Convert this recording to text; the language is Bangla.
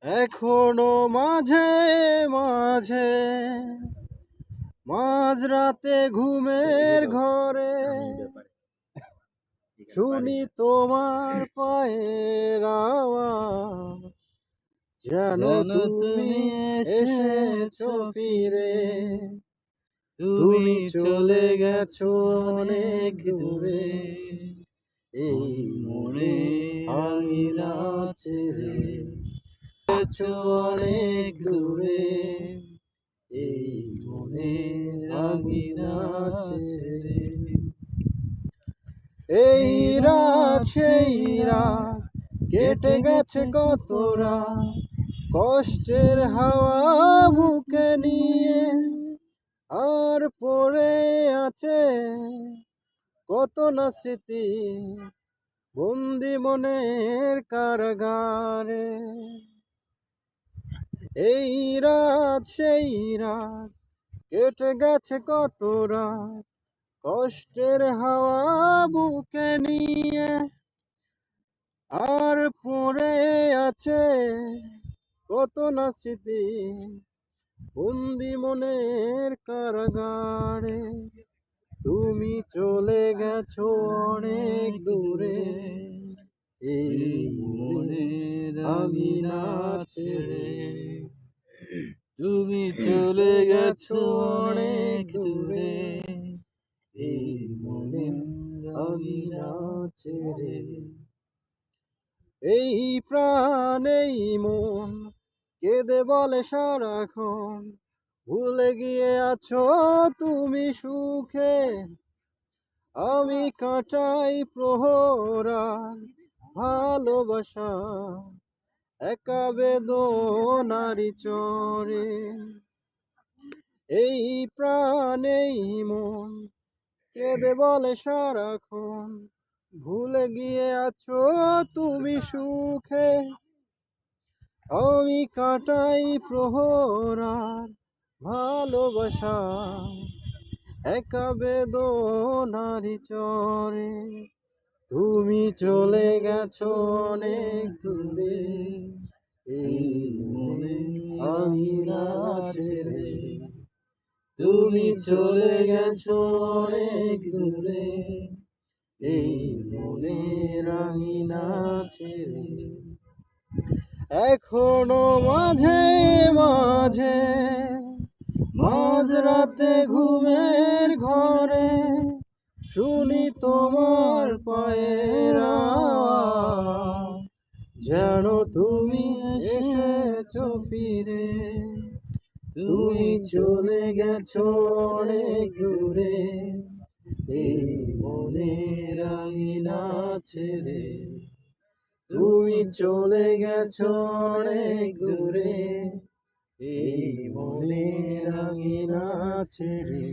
এখনো মাঝে মাঝে মাঝরাতে ঘুমের ঘরে শুনি তোমার পায়ের আওয়াজ, যেন তুমি এসেছো ফিরে। তুমি চলে গেছো অনেক দূরে, এই মনে আঙিনা ছেড়ে গেছো অনেক দূরে, এই মনে আঙিনা ছেড়ে। এই রাত সেই রাত কেটে গেছে কত রাত, কষ্টের হাওয়া বুকে নিয়ে, আর পড়ে আছে কত না স্মৃতি বন্দি মনের কারাগারে। এই রাত সেই রাত কেটে গেছে কত রাত, কষ্টের হাওয়া বুকে নিয়ে, আর পড়ে আছে কত না স্মৃতি বন্দি মনের কারাগারে। তুমি চলে গেছো অনেক দূরে, এই মনের আঙিনা ছেড়ে। তুমি চলে গেছো অনেক দূরে, এই মনের আঙিনা ছেড়ে। এই প্রাণ এই মন কেঁদে বলে সারাক্ষণ, ভুলে গিয়ে আছো তুমি সুখে। আমি কাটাই প্রহরার ভালোবাসা একা বেদনারি চরে। এই প্রাণ এই মন কেঁদে বলে সারাক্ষণ, ভুলে গিয়ে আছো তুমি সুখে। আমি কাটাই প্রহরার ভালোবাসা একা বেদনারি চরে। তুমি চলে গেছো অনেক দূরে, এই মনে আঙিনা ছেড়ে। তুমি চলে গেছো অনেক দূরে, এই মনের আঙিনা ছেড়ে। এখনো মাঝে মাঝে মাঝরাতে ঘুমের ঘরে শুনি তোমার পায়ের আওয়াজ, যেন তুমি এসেছো ফিরে। তুমি চলে গেছো অনেক দূরে, এই মনের আঙিনা ছেড়ে। তুমি চলে গেছো অনেক দূরে, এই মনের আঙিনা ছেড়ে।